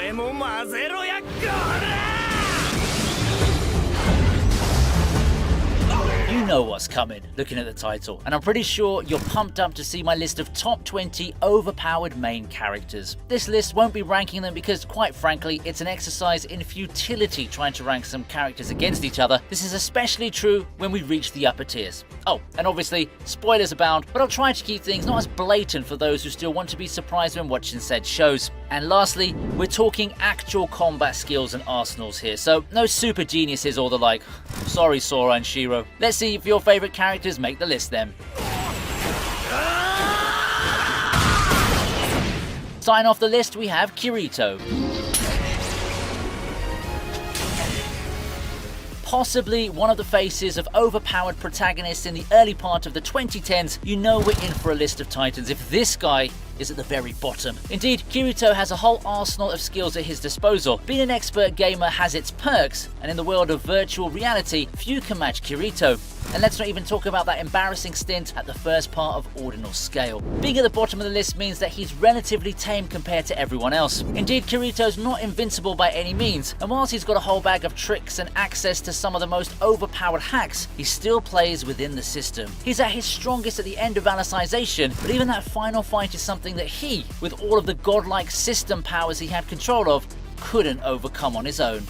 れも混ぜろや、こら! You know what's coming, looking at the title, and I'm pretty sure you're pumped up to see my list of top 20 overpowered main characters. This list won't be ranking them because, quite frankly, it's an exercise in futility trying to rank some characters against each other. This is especially true when we reach the upper tiers. Oh, and obviously, spoilers abound, but I'll try to keep things not as blatant for those who still want to be surprised when watching said shows. And lastly, we're talking actual combat skills and arsenals here, so no super geniuses or the like. Sorry, Sora and Shiro. Let's see if your favourite characters make the list then. Starting off the list, we have Kirito. Possibly one of the faces of overpowered protagonists in the early part of the 2010s, you know we're in for a list of titans if this guy is at the very bottom. Indeed, Kirito has a whole arsenal of skills at his disposal. Being an expert gamer has its perks, and in the world of virtual reality, few can match Kirito. And let's not even talk about that embarrassing stint at the first part of Ordinal Scale. Being at the bottom of the list means that he's relatively tame compared to everyone else. Indeed, Kirito's not invincible by any means, and whilst he's got a whole bag of tricks and access to some of the most overpowered hacks, he still plays within the system. He's at his strongest at the end of Alicization, but even that final fight is something that he, with all of the godlike system powers he had control of, couldn't overcome on his own.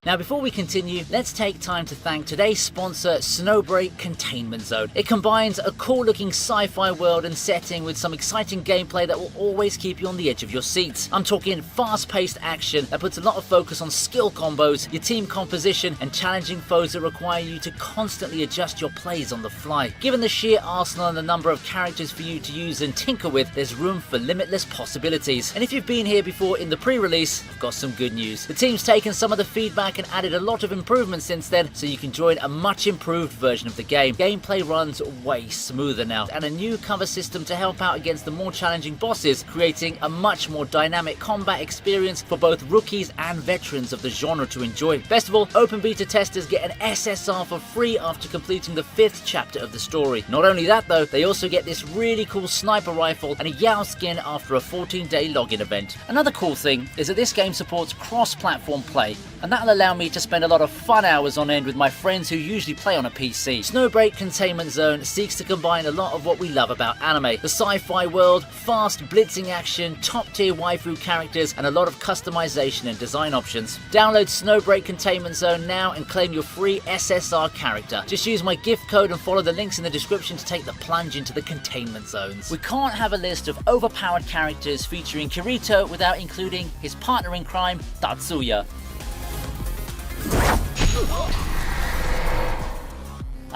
Now before we continue, let's take time to thank today's sponsor, Snowbreak Containment Zone. It combines a cool looking sci-fi world and setting with some exciting gameplay that will always keep you on the edge of your seats. I'm talking fast-paced action that puts a lot of focus on skill combos, your team composition, and challenging foes that require you to constantly adjust your plays on the fly. Given the sheer arsenal and the number of characters for you to use and tinker with, there's room for limitless possibilities. And if you've been here before in the pre-release, I've got some good news. The team's taken some of the feedback and added a lot of improvements since then, so you can join a much improved version of the game. Gameplay runs way smoother now, and a new cover system to help out against the more challenging bosses, creating a much more dynamic combat experience for both rookies and veterans of the genre to enjoy. Best of all, open beta testers get an SSR for free after completing the 5th chapter of the story. Not only that though, they also get this really cool sniper rifle and a Yao skin after a 14-day login event. Another cool thing is that this game supports cross-platform play, and that'll allow me to spend a lot of fun hours on end with my friends who usually play on a PC. Snowbreak Containment Zone seeks to combine a lot of what we love about anime. The sci-fi world, fast blitzing action, top tier waifu characters, and a lot of customization and design options. Download Snowbreak Containment Zone now and claim your free SSR character. Just use my gift code and follow the links in the description to take the plunge into the containment zones. We can't have a list of overpowered characters featuring Kirito without including his partner in crime, Tatsuya.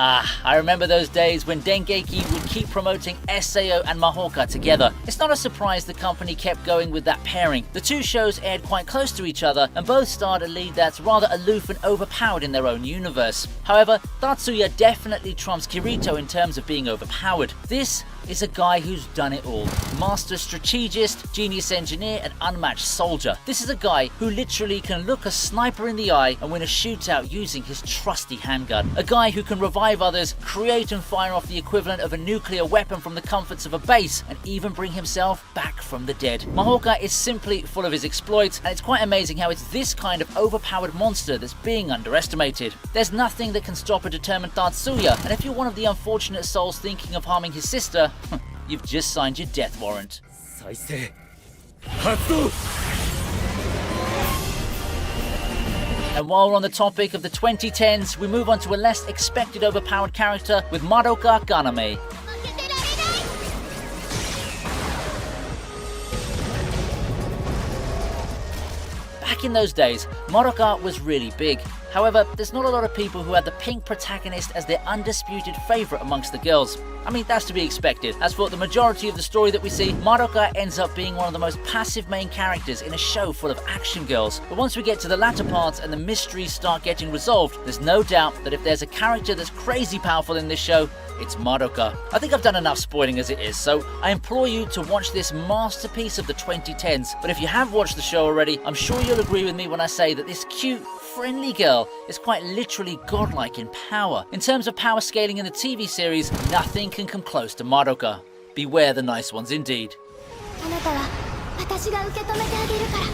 I remember those days when Dengeki would keep promoting Sao and Mahoka together. It's not a surprise the company kept going with that pairing. The two shows aired quite close to each other and both starred a lead that's rather aloof and overpowered in their own universe. However, Tatsuya definitely trumps Kirito in terms of being overpowered. This is a guy who's done it all. Master strategist, genius engineer, and unmatched soldier. This is a guy who literally can look a sniper in the eye and win a shootout using his trusty handgun. A guy who can revive others, create and fire off the equivalent of a nuclear weapon from the comforts of a base, and even bring himself back from the dead. Mahoka is simply full of his exploits, and it's quite amazing how it's this kind of overpowered monster that's being underestimated. There's nothing that can stop a determined Tatsuya, and if you're one of the unfortunate souls thinking of harming his sister, you've just signed your death warrant. And while we're on the topic of the 2010s, we move on to a less expected overpowered character with Madoka Ganame. Back in those days, Madoka was really big. However, there's not a lot of people who had the pink protagonist as their undisputed favourite amongst the girls. I mean, that's to be expected, as for the majority of the story that we see, Madoka ends up being one of the most passive main characters in a show full of action girls. But once we get to the latter parts and the mysteries start getting resolved, there's no doubt that if there's a character that's crazy powerful in this show, it's Madoka. I think I've done enough spoiling as it is, so I implore you to watch this masterpiece of the 2010s. But if you have watched the show already, I'm sure you'll agree with me when I say that this cute, friendly girl is quite literally godlike in power. In terms of power scaling in the TV series, nothing can come close to Madoka. Beware the nice ones indeed. あなたは私が受け止めてあげるから。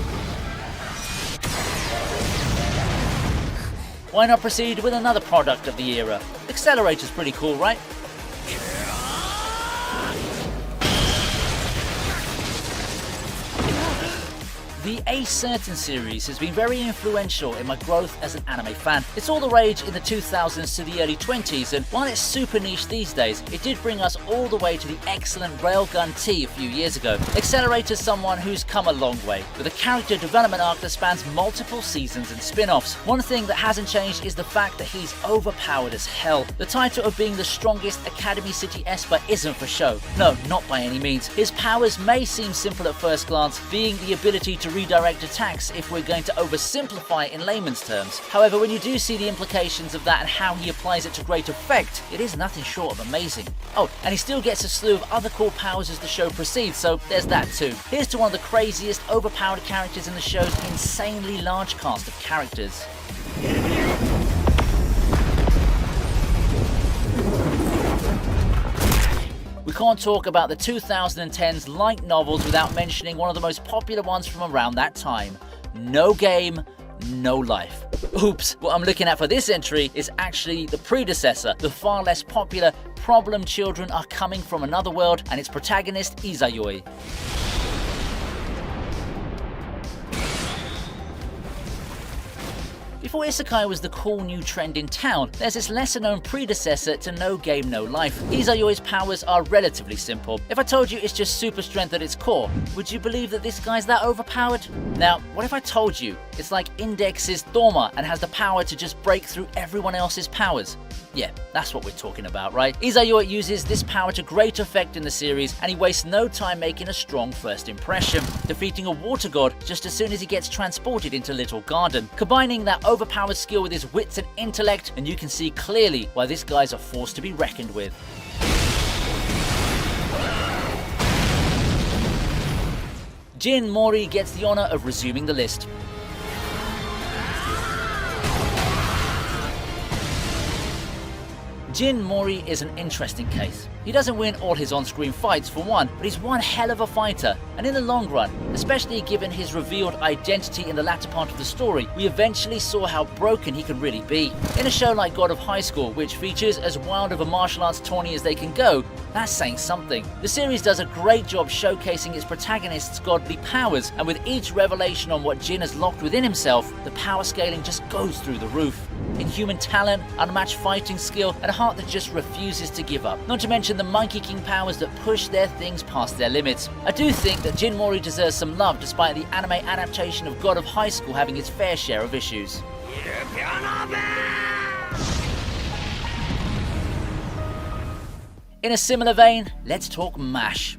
Why not proceed with another product of the era? Accelerator's pretty cool, right? The A Certain series has been very influential in my growth as an anime fan. It's all the rage in the 2000s to the early 20s, and while it's super niche these days, it did bring us all the way to the excellent Railgun T a few years ago. Accelerator's someone who's come a long way, with a character development arc that spans multiple seasons and spin-offs. One thing that hasn't changed is the fact that he's overpowered as hell. The title of being the strongest Academy City Esper isn't for show. No, not by any means. His powers may seem simple at first glance, being the ability to redirect attacks if we're going to oversimplify it in layman's terms. However, when you do see the implications of that and how he applies it to great effect, it is nothing short of amazing. Oh, and he still gets a slew of other cool powers as the show proceeds, so there's that too. Here's to one of the craziest overpowered characters in the show's insanely large cast of characters. We can't talk about the 2010s light novels without mentioning one of the most popular ones from around that time. No Game, No Life. Oops, what I'm looking at for this entry is actually the predecessor, the far less popular Problem Children Are Coming from Another World, and its protagonist Izayoi. Before isekai was the cool new trend in town, there's this lesser known predecessor to No Game No Life. Izayoi's powers are relatively simple. If I told you it's just super strength at its core, would you believe that this guy's that overpowered? Now, what if I told you it's like Index's Thorma and has the power to just break through everyone else's powers? Yeah, that's what we're talking about, right? Izayoi uses this power to great effect in the series, and he wastes no time making a strong first impression, defeating a water god just as soon as he gets transported into Little Garden. Combining that overpowered skill with his wits and intellect, and you can see clearly why this guy's a force to be reckoned with. Jin Mori gets the honor of resuming the list. Jin Mori is an interesting case. He doesn't win all his on-screen fights for one, but he's one hell of a fighter, and in the long run, especially given his revealed identity in the latter part of the story, we eventually saw how broken he can really be. In a show like God of High School, which features as wild of a martial arts tourney as they can go, that's saying something. The series does a great job showcasing its protagonist's godly powers, and with each revelation on what Jin has locked within himself, the power scaling just goes through the roof. Inhuman talent, unmatched fighting skill, and a heart that just refuses to give up. Not to mention the Monkey King powers that push their things past their limits. I do think that Jin Mori deserves some love despite the anime adaptation of God of High School having its fair share of issues. In a similar vein, let's talk MASH.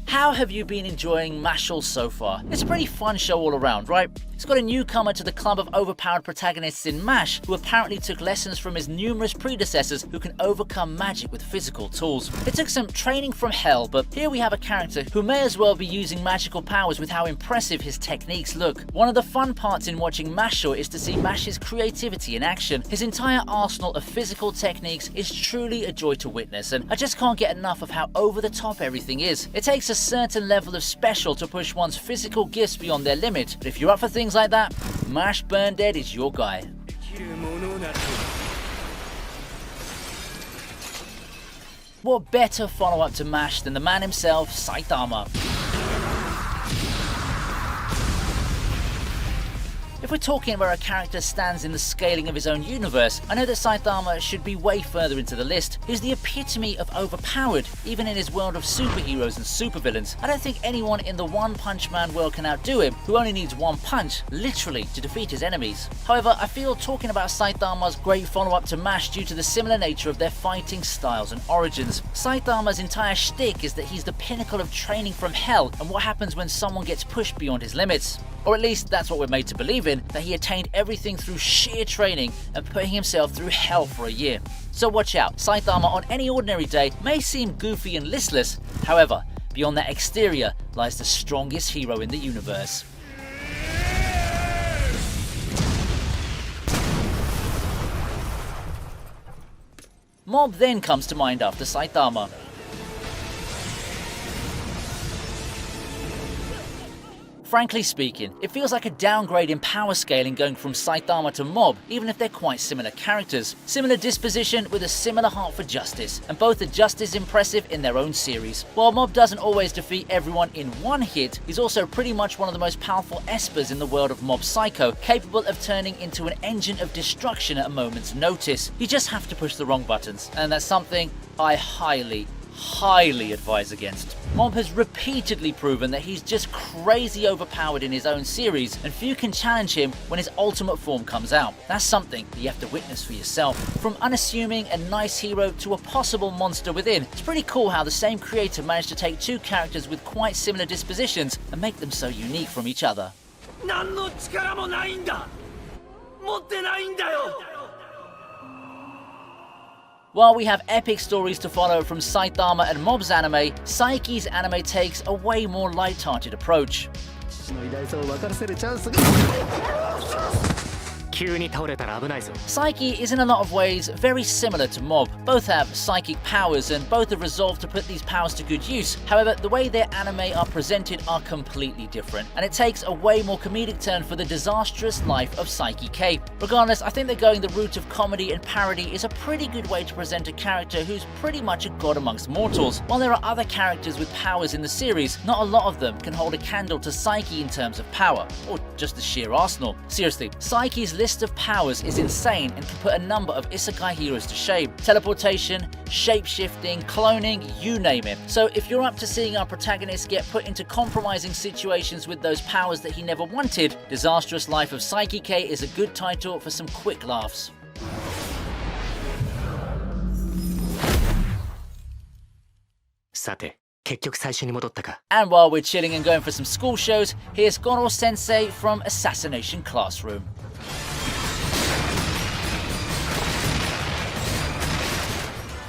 How have you been enjoying Mashal so far? It's a pretty fun show all around, right? It's got a newcomer to the club of overpowered protagonists in MASH, who apparently took lessons from his numerous predecessors who can overcome magic with physical tools. It took some training from hell, but here we have a character who may as well be using magical powers with how impressive his techniques look. One of the fun parts in watching Mashal is to see Mash's creativity in action. His entire arsenal of physical techniques is truly a joy to witness, and I just can't get enough of how over the top everything is. It takes a certain level of special to push one's physical gifts beyond their limit, but if you're up for things like that, Mash Burn Dead is your guy. What better follow-up to MASH than the man himself, Saitama? If we're talking where a character stands in the scaling of his own universe, I know that Saitama should be way further into the list. He's the epitome of overpowered, even in his world of superheroes and supervillains. I don't think anyone in the One Punch Man world can outdo him, who only needs one punch, literally, to defeat his enemies. However, I feel talking about Saitama's great follow-up to MASH due to the similar nature of their fighting styles and origins. Saitama's entire shtick is that he's the pinnacle of training from hell, and what happens when someone gets pushed beyond his limits. Or at least that's what we're made to believe in, that he attained everything through sheer training and putting himself through hell for a year. So watch out, Saitama on any ordinary day may seem goofy and listless. However, beyond that exterior lies the strongest hero in the universe. Mob then comes to mind after Saitama. Frankly speaking, it feels like a downgrade in power scaling going from Saitama to Mob, even if they're quite similar characters. Similar disposition with a similar heart for justice, and both are just as impressive in their own series. While Mob doesn't always defeat everyone in one hit, he's also pretty much one of the most powerful espers in the world of Mob Psycho, capable of turning into an engine of destruction at a moment's notice. You just have to push the wrong buttons, and that's something I highly advise against. Mob has repeatedly proven that he's just crazy overpowered in his own series, and few can challenge him when his ultimate form comes out. That's something that you have to witness for yourself. From unassuming and nice hero to a possible monster within, it's pretty cool how the same creator managed to take two characters with quite similar dispositions and make them so unique from each other. While we have epic stories to follow from Saitama and Mob's anime, Saiki's anime takes a way more light-hearted approach. Saiki is in a lot of ways very similar to Mob. Both have psychic powers and both have resolved to put these powers to good use. However, the way their anime are presented are completely different, and it takes a way more comedic turn for the disastrous life of Saiki K. Regardless, I think that going the route of comedy and parody is a pretty good way to present a character who's pretty much a god amongst mortals. While there are other characters with powers in the series, not a lot of them can hold a candle to Saiki in terms of power, or just the sheer arsenal. Seriously, Saiki's list of powers is insane and can put a number of isekai heroes to shame. Teleportation, shape-shifting, cloning, you name it. So if you're up to seeing our protagonist get put into compromising situations with those powers that he never wanted, Disastrous Life of Saiki K is a good title for some quick laughs. And while we're chilling and going for some school shows, here's Goro Sensei from Assassination Classroom.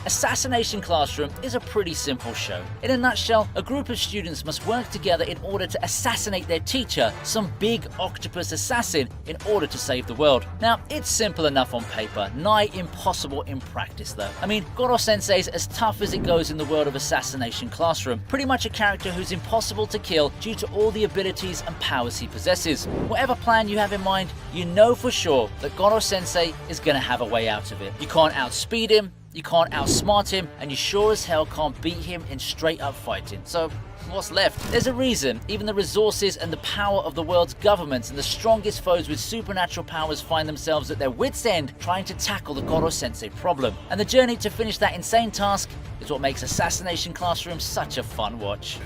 Assassination Classroom is a pretty simple show. In a nutshell, a group of students must work together in order to assassinate their teacher, some big octopus assassin, in order to save the world. Now, it's simple enough on paper, nigh impossible in practice though. I mean, Goro Sensei's as tough as it goes in the world of Assassination Classroom. Pretty much a character who's impossible to kill due to all the abilities and powers he possesses. Whatever plan you have in mind, you know for sure that Goro Sensei is gonna have a way out of it. You can't outspeed him, you can't outsmart him, and you sure as hell can't beat him in straight up fighting. So what's left? There's a reason even the resources and the power of the world's governments and the strongest foes with supernatural powers find themselves at their wits' end trying to tackle the Goro Sensei problem. And the journey to finish that insane task is what makes Assassination Classroom such a fun watch.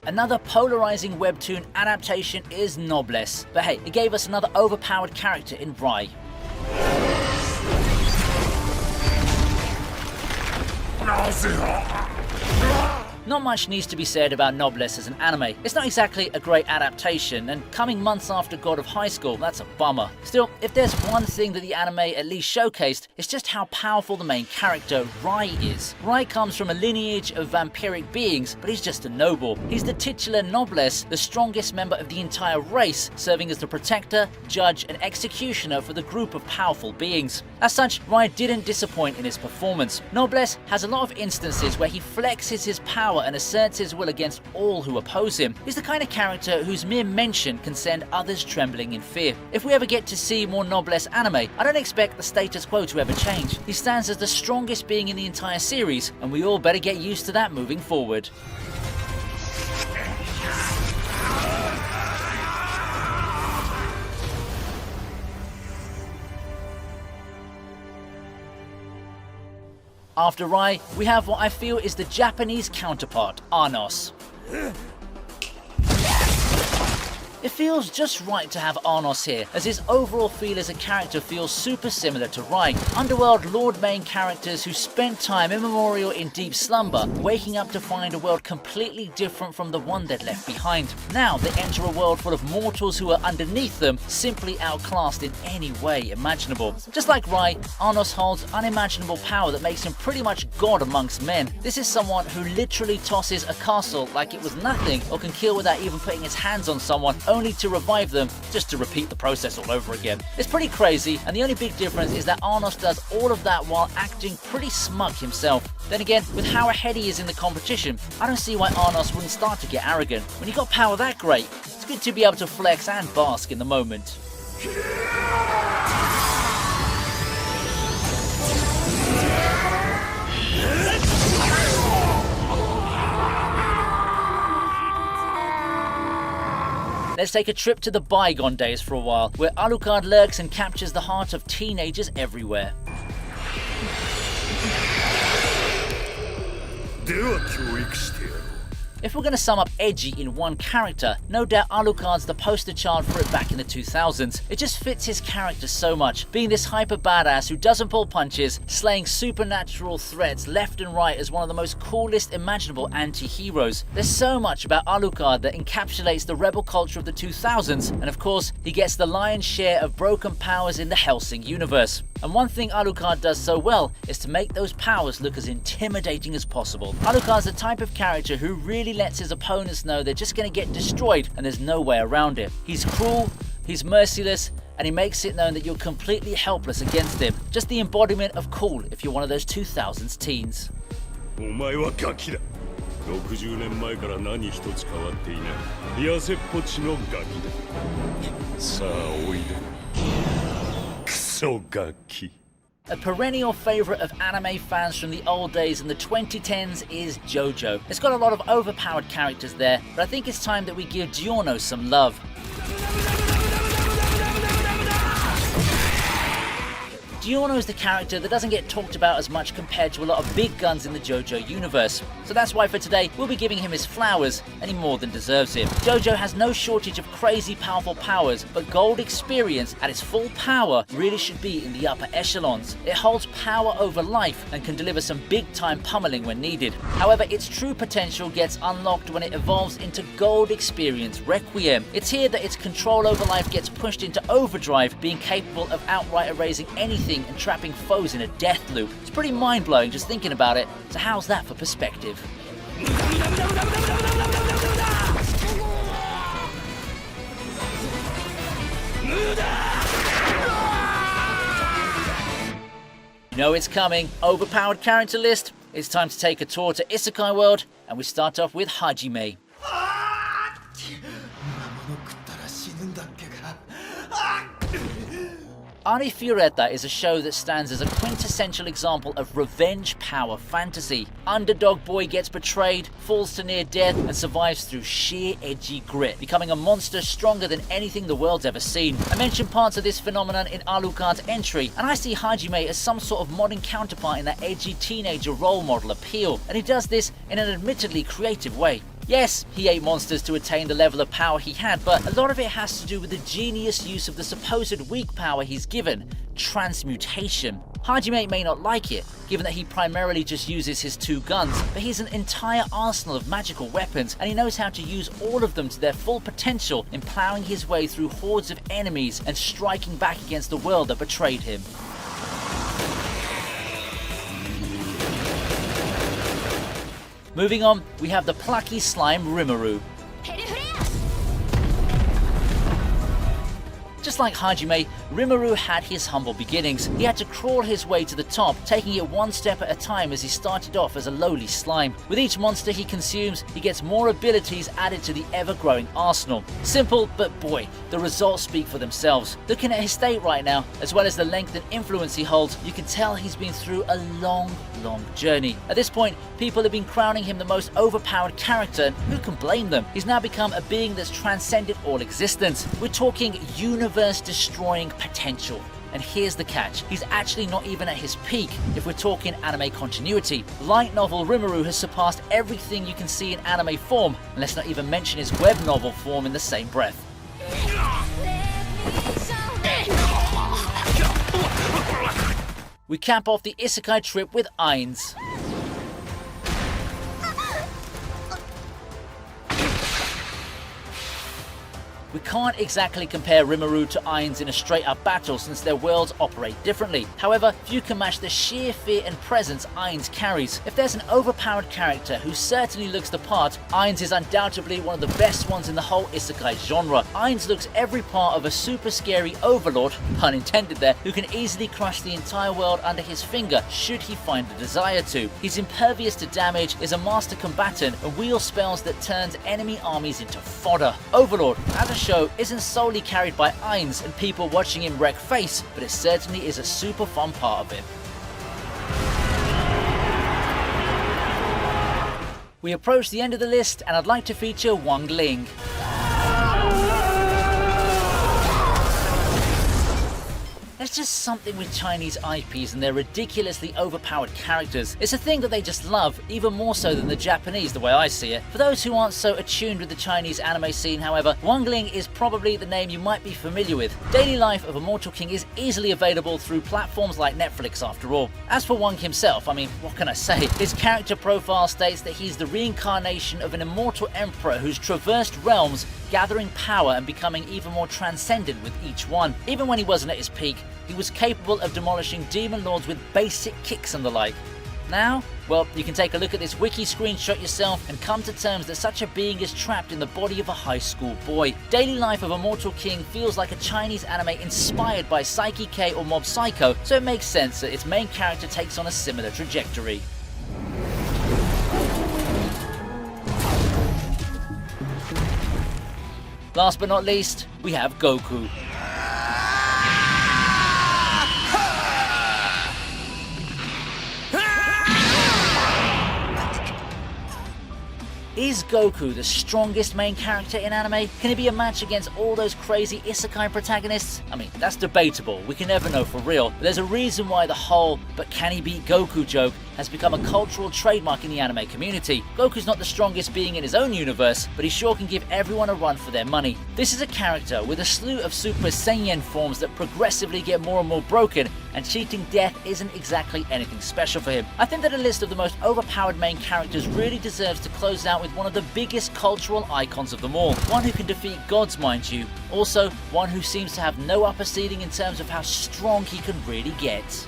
Another polarizing webtoon adaptation is Noblesse, but hey, it gave us another overpowered character in Rai. Not much needs to be said about Noblesse as an anime. It's not exactly a great adaptation, and coming months after God of High School, that's a bummer. Still, if there's one thing that the anime at least showcased, it's just how powerful the main character, Rai, is. Rai comes from a lineage of vampiric beings, but he's just a noble. He's the titular Noblesse, the strongest member of the entire race, serving as the protector, judge, and executioner for the group of powerful beings. As such, Rai didn't disappoint in his performance. Noblesse has a lot of instances where he flexes his power and asserts his will against all who oppose him. He's the kind of character whose mere mention can send others trembling in fear. If we ever get to see more Noblesse anime, I don't expect the status quo to ever change. He stands as the strongest being in the entire series, and we all better get used to that moving forward. After Rai, we have what I feel is the Japanese counterpart, Arnos. It feels just right to have Arnos here, as his overall feel as a character feels super similar to Rai, Underworld Lord main characters who spent time immemorial in deep slumber, waking up to find a world completely different from the one they'd left behind. Now they enter a world full of mortals who are underneath them, simply outclassed in any way imaginable. Just like Rai, Arnos holds unimaginable power that makes him pretty much god amongst men. This is someone who literally tosses a castle like it was nothing, or can kill without even putting his hands on someone, only to revive them, just to repeat the process all over again. It's pretty crazy, and the only big difference is that Arnos does all of that while acting pretty smug himself. Then again, with how ahead he is in the competition, I don't see why Arnos wouldn't start to get arrogant. When you got power that great, it's good to be able to flex and bask in the moment. Let's take a trip to the bygone days for a while, where Alucard lurks and captures the heart of teenagers everywhere. If we're going to sum up edgy in one character, no doubt Alucard's the poster child for it back in the 2000s. It just fits his character so much, being this hyper badass who doesn't pull punches, slaying supernatural threats left and right as one of the most coolest imaginable anti-heroes. There's so much about Alucard that encapsulates the rebel culture of the 2000s, and of course, he gets the lion's share of broken powers in the Hellsing universe. And one thing Alucard does so well is to make those powers look as intimidating as possible. Alucard's the type of character who really lets his opponents know they're just going to get destroyed and there's no way around it. He's cruel, he's merciless, and he makes it known that you're completely helpless against him. Just the embodiment of cool if you're one of those 2000s teens. 60年前から何一つ変わっていない痩せっぽちのガキださあおいでクソガキ A perennial favourite of anime fans from the old days in the 2010s is JoJo. It's got a lot of overpowered characters there, but I think it's time that we give Giorno some love. Giorno is the character that doesn't get talked about as much compared to a lot of big guns in the JoJo universe. So that's why for today, we'll be giving him his flowers, and he more than deserves it. JoJo has no shortage of crazy powerful powers, but gold experience at its full power really should be in the upper echelons. It holds power over life and can deliver some big time pummeling when needed. However, its true potential gets unlocked when it evolves into gold experience Requiem. It's here that its control over life gets pushed into overdrive, being capable of outright erasing anything and trapping foes in a death loop. It's pretty mind-blowing just thinking about it, so how's that for perspective? You know it's coming. Overpowered character list. It's time to take a tour to Isekai World, and we start off with Hajime. Ari Fioretta is a show that stands as a quintessential example of revenge power fantasy. Underdog boy gets betrayed, falls to near death, and survives through sheer edgy grit, becoming a monster stronger than anything the world's ever seen. I mentioned parts of this phenomenon in Alucard's entry, and I see Hajime as some sort of modern counterpart in that edgy teenager role model appeal, and he does this in an admittedly creative way. Yes, he ate monsters to attain the level of power he had, but a lot of it has to do with the genius use of the supposed weak power he's given, transmutation. Hajime may not like it, given that he primarily just uses his two guns, but he's an entire arsenal of magical weapons, and he knows how to use all of them to their full potential in plowing his way through hordes of enemies and striking back against the world that betrayed him. Moving on, we have the plucky slime Rimuru. Just like Hajime, Rimuru had his humble beginnings. He had to crawl his way to the top, taking it one step at a time as he started off as a lowly slime. With each monster he consumes, he gets more abilities added to the ever-growing arsenal. Simple, but boy, the results speak for themselves. Looking at his state right now, as well as the length and influence he holds, you can tell he's been through a long journey. At this point, people have been crowning him the most overpowered character, and who can blame them? He's now become a being that's transcended all existence. We're talking universe-destroying potential. And here's the catch, he's actually not even at his peak if we're talking anime continuity. Light novel Rimuru has surpassed everything you can see in anime form, and let's not even mention his web novel form in the same breath. We cap off the isekai trip with Ainz. We can't exactly compare Rimuru to Ainz in a straight-up battle since their worlds operate differently. However, few can match the sheer fear and presence Ainz carries. If there's an overpowered character who certainly looks the part, Ainz is undoubtedly one of the best ones in the whole isekai genre. Ainz looks every part of a super scary overlord, pun intended there, who can easily crush the entire world under his finger should he find the desire to. He's impervious to damage, is a master combatant, and wields spells that turns enemy armies into fodder. Overlord, as a show, isn't solely carried by Ainz and people watching him wreck face, but it certainly is a super fun part of it. We approach the end of the list, and I'd like to feature Wang Ling. There's just something with Chinese IPs and their ridiculously overpowered characters. It's a thing that they just love, even more so than the Japanese, the way I see it. For those who aren't so attuned with the Chinese anime scene, however, Wang Ling is probably the name you might be familiar with. Daily Life of Immortal King is easily available through platforms like Netflix after all. As for Wang himself, I mean, what can I say? His character profile states that he's the reincarnation of an immortal emperor who's traversed realms, gathering power and becoming even more transcendent with each one. Even when he wasn't at his peak, he was capable of demolishing demon lords with basic kicks and the like. Now, well, you can take a look at this wiki screenshot yourself and come to terms that such a being is trapped in the body of a high school boy. Daily Life of Immortal King feels like a Chinese anime inspired by Psyche K or Mob Psycho, so it makes sense that its main character takes on a similar trajectory. Last but not least, we have Goku. Is Goku the strongest main character in anime? Can he be a match against all those crazy isekai protagonists? I mean, that's debatable, we can never know for real, but there's a reason why the whole "but can he beat Goku" joke has become a cultural trademark in the anime community. Goku's not the strongest being in his own universe, but he sure can give everyone a run for their money. This is a character with a slew of Super Saiyan forms that progressively get more and more broken, and cheating death isn't exactly anything special for him. I think that a list of the most overpowered main characters really deserves to close out with one of the biggest cultural icons of them all. One who can defeat gods, mind you. Also, one who seems to have no upper ceiling in terms of how strong he can really get.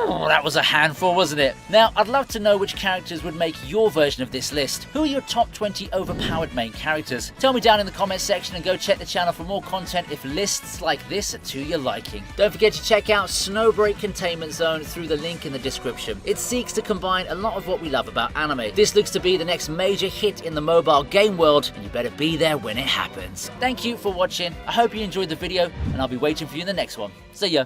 Oh, that was a handful, wasn't it? Now, I'd love to know which characters would make your version of this list. Who are your top 20 overpowered main characters? Tell me down in the comments section and go check the channel for more content if lists like this are to your liking. Don't forget to check out Snowbreak Containment Zone through the link in the description. It seeks to combine a lot of what we love about anime. This looks to be the next major hit in the mobile game world, and you better be there when it happens. Thank you for watching. I hope you enjoyed the video, and I'll be waiting for you in the next one. See ya.